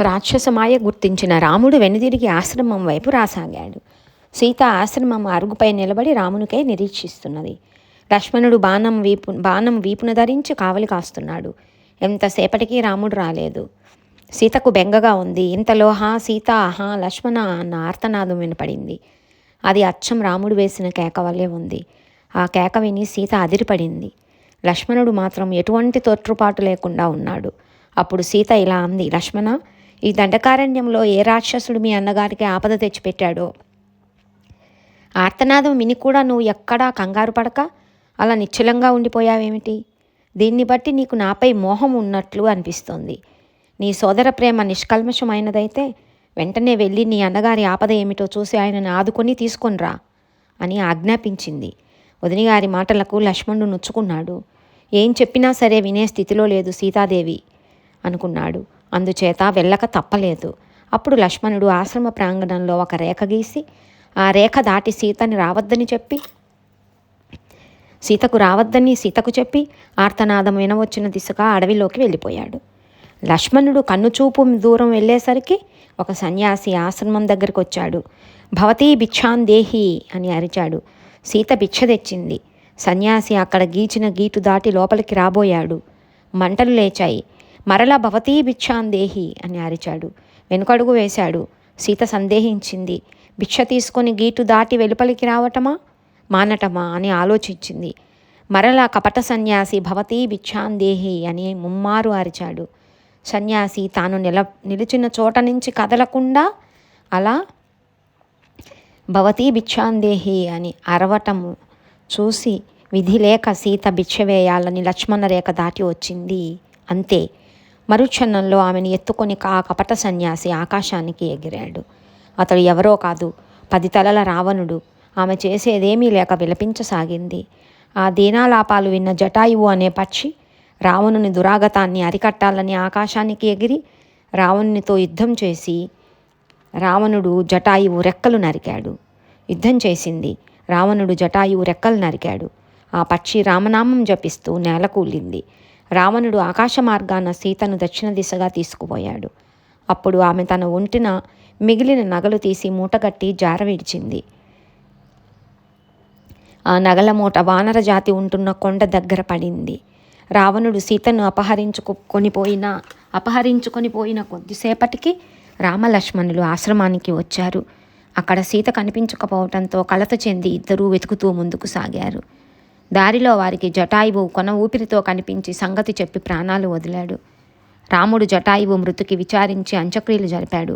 రాక్షసమాయ గుర్తించిన రాముడు వెనుదిరిగి ఆశ్రమం వైపు రాసాగాడు. సీత ఆశ్రమం అరుగుపై నిలబడి రామునికై నిరీక్షిస్తున్నది. లక్ష్మణుడు బాణం వీపున ధరించి కావలి కాస్తున్నాడు. ఎంతసేపటికి రాముడు రాలేదు. సీతకు బెంగగా ఉంది. ఇంతలో హా సీత, హా లక్ష్మణ అన్న ఆర్తనాదం వినపడింది. అది అచ్చం రాముడు వేసిన కేక వల్లే ఉంది. ఆ కేక విని సీత అదిరిపడింది. లక్ష్మణుడు మాత్రం ఎటువంటి తొట్టుపాటు లేకుండా ఉన్నాడు. అప్పుడు సీత ఇలా అంది, లక్ష్మణ, ఈ దండకారణ్యంలో ఏ రాక్షసుడు మీ అన్నగారికి ఆపద తెచ్చిపెట్టాడో? ఆర్తనాదం విని కూడా నువ్వు ఎక్కడా కంగారు పడక అలా నిశ్చలంగా ఉండిపోయావేమిటి? దీన్ని బట్టి నీకు నాపై మోహం ఉన్నట్లు అనిపిస్తోంది. నీ సోదర ప్రేమ నిష్కల్మషమైనదైతే వెంటనే వెళ్ళి నీ అన్నగారి ఆపద ఏమిటో చూసి ఆయనను ఆదుకొని తీసుకొనిరా అని ఆజ్ఞాపించింది. వదినగారి మాటలకు లక్ష్మణుడు నొచ్చుకున్నాడు. ఏం చెప్పినా సరే వినే స్థితిలో లేదు సీతాదేవి అనుకున్నాడు. అందుచేత వెళ్ళక తప్పలేదు. అప్పుడు లక్ష్మణుడు ఆశ్రమ ప్రాంగణంలో ఒక రేఖ గీసి ఆ రేఖ దాటి సీతకు రావద్దని సీతకు చెప్పి ఆర్తనాదం వినవచ్చిన దిశగా అడవిలోకి వెళ్ళిపోయాడు. లక్ష్మణుడు కన్నుచూపు దూరం వెళ్ళేసరికి ఒక సన్యాసి ఆశ్రమం దగ్గరికి వచ్చాడు. భవతీ భిక్షాన్ దేహి అని అరిచాడు. సీత భిక్ష తెచ్చింది. సన్యాసి అక్కడ గీచిన గీటు దాటి లోపలికి రాబోయాడు. మంటలు లేచాయి. మరలా భవతీ భిక్షాన్ దేహి అని అరిచాడు. వెనుకడుగు వేశాడు. సీత సందేహించింది. భిక్ష తీసుకొని గీటు దాటి వెలుపలికి రావటమా మానటమా అని ఆలోచించింది. మరలా కపట సన్యాసి భవతీ భిక్షాన్ దేహి అని ముమ్మారు అరిచాడు. సన్యాసి తాను నిలిచిన చోట నుంచి కదలకుండా అలా భవతీ భిక్షాన్ దేహి అని అరవటము చూసి విధి లేక సీత భిక్ష వేయాలని లక్ష్మణ రేఖ దాటి వచ్చింది. అంతే. మరుక్షణంలో ఆమెను ఎత్తుకొని ఆ కపట సన్యాసి ఆకాశానికి ఎగిరాడు. అతడు ఎవరో కాదు, 10 తలల రావణుడు. ఆమె చేసేదేమీ లేక విలపించసాగింది. ఆ దీనాలాపాలు విన్న జటాయువు అనే పక్షి రావణుని దురాగతాన్ని అరికట్టాలని ఆకాశానికి ఎగిరి రావణునితో యుద్ధం చేసి రావణుడు జటాయువు రెక్కలు నరికాడు. యుద్ధం చేసింది. రావణుడు జటాయువు రెక్కలు నరికాడు. ఆ పక్షి రామనామం జపిస్తూ నేలకూలింది. రావణుడు ఆకాశ మార్గాన సీతను దక్షిణ దిశగా తీసుకుపోయాడు. అప్పుడు ఆమె తన ఒంటిన మిగిలిన నగలు తీసి మూటగట్టి జార విడిచింది. ఆ నగల మూట వానర జాతి ఉంటున్న కొండ దగ్గర పడింది. రావణుడు సీతను అపహరించుకొని పోయిన కొద్దిసేపటికి రామలక్ష్మణులు ఆశ్రమానికి వచ్చారు. అక్కడ సీత కనిపించకపోవడంతో కలత చెంది ఇద్దరూ వెతుకుతూ ముందుకు సాగారు. దారిలో వారికి జటాయువు కొన ఊపిరితో కనిపించి సంగతి చెప్పి ప్రాణాలు వదిలాడు. రాముడు జటాయువు మృతికి విచారించి అంత్యక్రియలు జరిపాడు.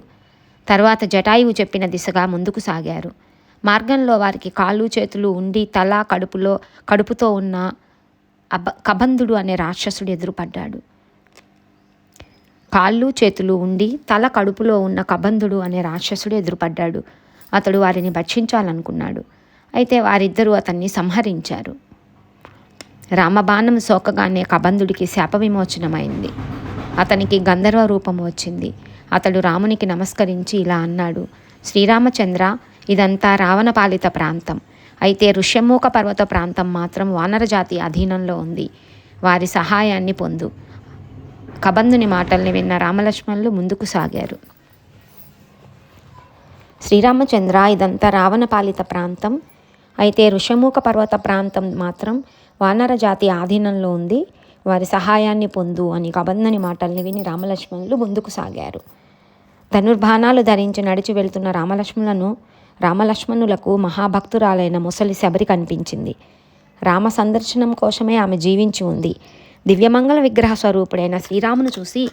తర్వాత జటాయువు చెప్పిన దిశగా ముందుకు సాగారు. మార్గంలో వారికి కాళ్ళు చేతులు ఉండి తల కడుపుతో ఉన్న కబంధుడు అనే రాక్షసుడు ఎదురుపడ్డాడు. కాళ్ళు చేతులు ఉండి తల కడుపులో ఉన్న కబంధుడు అనే రాక్షసుడు ఎదురుపడ్డాడు. అతడు వారిని భక్షించాలనుకున్నాడు. అయితే వారిద్దరూ అతన్ని సంహరించారు. రామబాణం సోకగానే కబంధుడికి శాప విమోచనమైంది. అతనికి గంధర్వ రూపం వచ్చింది. అతడు రామునికి నమస్కరించి ఇలా అన్నాడు, శ్రీరామచంద్ర, ఇదంతా రావణ పాలిత ప్రాంతం. అయితే ఋష్యమూక పర్వత ప్రాంతం మాత్రం వానర జాతి అధీనంలో ఉంది. వారి సహాయాన్ని పొందు. కబంధుని మాటల్ని విన్న రామలక్ష్మణులు ముందుకు సాగారు. శ్రీరామచంద్ర, ఇదంతా రావణ పాలిత ప్రాంతం. అయితే ఋష్యమూక పర్వత ప్రాంతం మాత్రం వానర జాతి ఆధీనంలో ఉంది. వారి సహాయాన్ని పొందు అని కబంధుని మాటల్ని విని రామలక్ష్మణులు ముందుకు సాగారు. ధనుర్బాణాలు ధరించి నడిచి వెళ్తున్న రామలక్ష్మణులకు మహాభక్తురాలైన ముసలి శబరి కనిపించింది. రామ సందర్శనం కోసమే ఆమె జీవించి ఉంది. దివ్యమంగళ విగ్రహ స్వరూపుడైన శ్రీరామును చూసి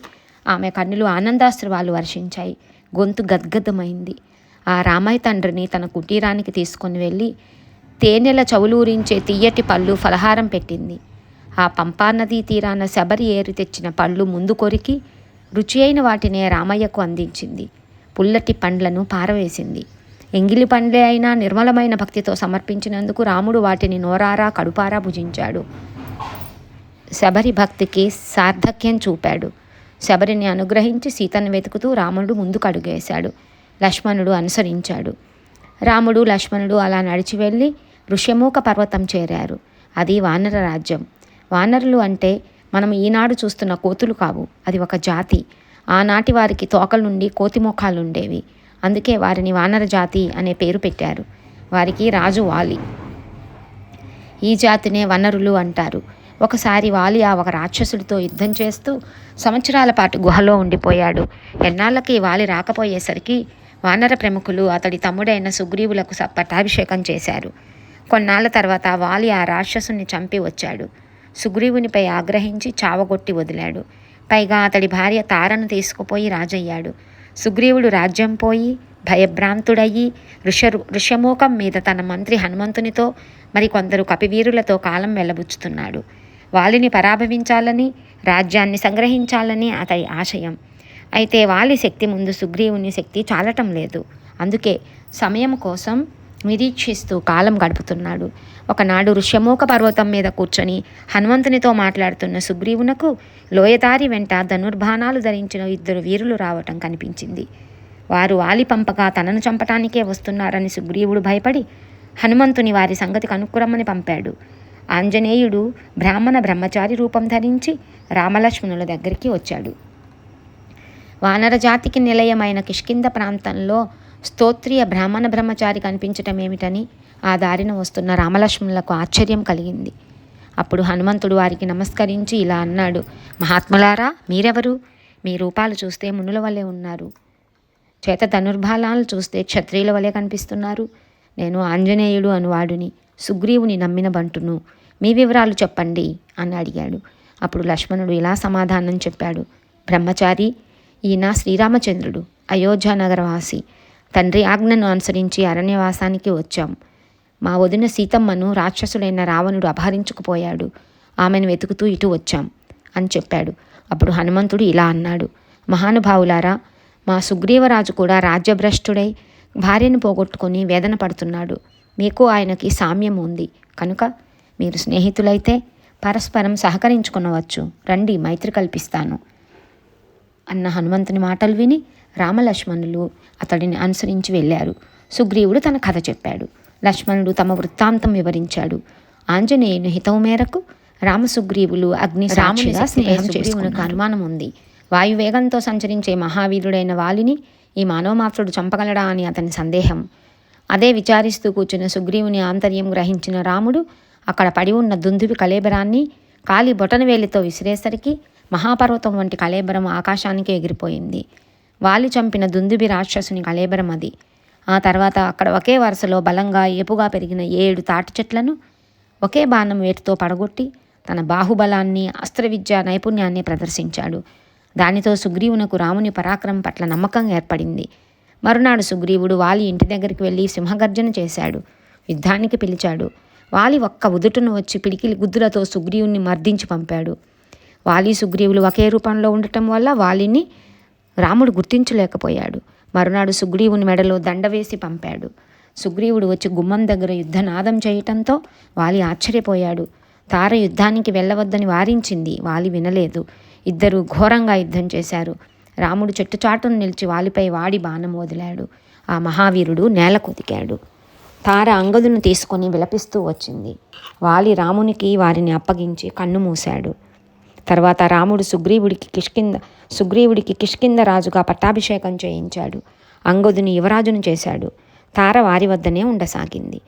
ఆమె కన్నులు ఆనందాశ్రువాలు వర్షించాయి. గొంతు గద్గదమైంది. ఆ రామయ్య తండ్రిని తన కుటీరానికి తీసుకొని వెళ్ళి తేనెల చవులూరించే తియ్యటి పళ్ళు ఫలహారం పెట్టింది. ఆ పంపానదీ తీరాన శబరి ఏరి తెచ్చిన పళ్ళు ముందు కొరికి రుచి అయిన వాటినే రామయ్యకు అందించింది. పుల్లటి పండ్లను పారవేసింది. ఎంగిలి పండ్లే అయినా నిర్మలమైన భక్తితో సమర్పించినందుకు రాముడు వాటిని నోరారా కడుపారా భుజించాడు. శబరి భక్తికి సార్థక్యం చూపాడు. శబరిని అనుగ్రహించి సీతను వెతుకుతూ రాముడు ముందుకు అడుగేశాడు. లక్ష్మణుడు అనుసరించాడు. రాముడు లక్ష్మణుడు అలా నడిచి వెళ్ళి ఋష్యమూక పర్వతం చేరారు. అది వానర రాజ్యం. వానరులు అంటే మనం ఈనాడు చూస్తున్న కోతులు కావు. అది ఒక జాతి. ఆనాటి వారికి తోకల నుండి కోతిమోఖాలుండేవి. అందుకే వారిని వానర జాతి అనే పేరు పెట్టారు. వారికి రాజు వాలి. ఈ జాతినే వనరులు అంటారు. ఒకసారి వాలి ఒక రాక్షసుడితో యుద్ధం చేస్తూ సంవత్సరాల పాటు గుహలో ఉండిపోయాడు. ఎన్నాళ్ళకి వాలి రాకపోయేసరికి వానర ప్రముఖులు అతడి తమ్ముడైన సుగ్రీవులకు పట్టాభిషేకం చేశారు. కొన్నాళ్ల తర్వాత వాలి ఆ రాక్షసుని చంపి వచ్చాడు. సుగ్రీవునిపై ఆగ్రహించి చావగొట్టి వదిలాడు. పైగా అతడి భార్య తారను తీసుకుపోయి రాజయ్యాడు. సుగ్రీవుడు రాజ్యం పోయి భయభ్రాంతుడయ్యి ఋష్యమూకం మీద తన మంత్రి హనుమంతునితో మరికొందరు కపివీరులతో కాలం వెళ్ళబుచ్చుతున్నాడు. వాలిని పరాభవించాలని, రాజ్యాన్ని సంగ్రహించాలని అతడి ఆశయం. అయితే వాలి శక్తి ముందు సుగ్రీవుని శక్తి చాలటం లేదు. అందుకే సమయం కోసం నిరీక్షిస్తూ కాలం గడుపుతున్నాడు. ఒకనాడు ఋష్యమూక పర్వతం మీద కూర్చొని హనుమంతునితో మాట్లాడుతున్న సుగ్రీవునకు లోయదారి వెంట ధనుర్బాణాలు ధరించిన 2 వీరులు రావటం కనిపించింది. వారు వాలి పంపగా తనను చంపటానికే వస్తున్నారని సుగ్రీవుడు భయపడి హనుమంతుని వారి సంగతి కనుక్కురమ్మని పంపాడు. ఆంజనేయుడు బ్రాహ్మణ బ్రహ్మచారి రూపం ధరించి రామలక్ష్మణుల దగ్గరికి వచ్చాడు. వానర జాతికి నిలయమైన కిష్కింద ప్రాంతంలో స్తోత్రియ బ్రాహ్మణ బ్రహ్మచారి కనిపించటం ఏమిటని ఆ దారిన వస్తున్న రామలక్ష్మణులకు ఆశ్చర్యం కలిగింది. అప్పుడు హనుమంతుడు వారికి నమస్కరించి ఇలా అన్నాడు: మహాత్ములారా, మీరెవరు? మీ రూపాలు చూస్తే మునుల వలె ఉన్నారు. చేత ధనుర్బాణాలు చూస్తే క్షత్రియుల వలె కనిపిస్తున్నారు. నేను ఆంజనేయుడు అనువాడుని, సుగ్రీవుని నమ్మిన బంటును. మీ వివరాలు చెప్పండి అని అడిగాడు. అప్పుడు లక్ష్మణుడు ఇలా సమాధానం చెప్పాడు: బ్రహ్మచారి, ఈయన శ్రీరామచంద్రుడు, అయోధ్య నగరవాసి. తండ్రి ఆజ్ఞను అనుసరించి అరణ్యవాసానికి వచ్చాం. మా వదిన సీతమ్మను రాక్షసుడైన రావణుడు అపహరించుకుపోయాడు. ఆమెను వెతుకుతూ ఇటు వచ్చాం అని చెప్పాడు. అప్పుడు హనుమంతుడు ఇలా అన్నాడు: మహానుభావులారా, మా సుగ్రీవరాజు కూడా రాజ్యభ్రష్టుడై భార్యను పోగొట్టుకొని వేదన పడుతున్నాడు. మీకు ఆయనకి సామ్యం ఉంది కనుక మీరు స్నేహితులైతే పరస్పరం సహకరించుకొనవచ్చు. రండి, మైత్రి కల్పిస్తాను అన్న హనుమంతుని మాటలు విని రామలక్ష్మణులు అతడిని అనుసరించి వెళ్ళారు. సుగ్రీవుడు తన కథ చెప్పాడు. లక్ష్మణుడు తమ వృత్తాంతం వివరించాడు. ఆంజనేయుని హితవు మేరకు రామసుగ్రీవులు అగ్ని సాక్షిగా స్నేహం చేసుకున్నకు అనుమానం ఉంది. వాయువేగంతో సంచరించే మహావీరుడైన వాలిని ఈ మానవమాత్రుడు చంపగలడా అని అతని సందేహం. అదే విచారిస్తూ కూర్చున్న సుగ్రీవుని ఆంతర్యం గ్రహించిన రాముడు అక్కడ పడి ఉన్న దుందుబి కళేబరాన్ని కాలి బొటనవేలితో విసిరేసరికి మహాపర్వతం వంటి కళేబరం ఆకాశానికి ఎగిరిపోయింది. వాలి చంపిన దుందుబి రాక్షసుని కళేబరం అది. ఆ తర్వాత అక్కడ ఒకే వరుసలో బలంగా ఏపుగా పెరిగిన 7 తాటి చెట్లను ఒకే బాణం వేటుతో పడగొట్టి తన బాహుబలాన్ని, అస్త్రవిద్య నైపుణ్యాన్ని ప్రదర్శించాడు. దానితో సుగ్రీవునకు రాముని పరాక్రమం పట్ల నమ్మకం ఏర్పడింది. మరునాడు సుగ్రీవుడు వాలి ఇంటి దగ్గరికి వెళ్ళి సింహగర్జన చేశాడు. యుద్ధానికి పిలిచాడు. వాలి ఒక్క ఉదుటును వచ్చి పిడికిలి గుద్దులతో సుగ్రీవుని మర్దించి పంపాడు. వాలి సుగ్రీవులు ఒకే రూపంలో ఉండటం వల్ల వాలిని రాముడు గుర్తించలేకపోయాడు. మరునాడు సుగ్రీవుని మెడలో దండ వేసి పంపాడు. సుగ్రీవుడు వచ్చి గుమ్మం దగ్గర యుద్ధనాదం చేయటంతో వాలి ఆశ్చర్యపోయాడు. తార యుద్ధానికి వెళ్ళవద్దని వారించింది. వాలి వినలేదు. ఇద్దరూ ఘోరంగా యుద్ధం చేశారు. రాముడు చెట్టుచాటును నిలిచి వాలిపై వాడి బాణం వదిలాడు. ఆ మహావీరుడు నేల కొదికాడు. తార అంగదును తీసుకొని విలపిస్తూ వచ్చింది. వాలి రామునికి వారిని అప్పగించి కన్ను మూశాడు. తర్వాత రాముడు సుగ్రీవుడికి కిష్కింద రాజుగా పట్టాభిషేకం చేయించాడు. అంగదుని యువరాజును చేశాడు. తార వారి వద్దనే ఉండసాగింది.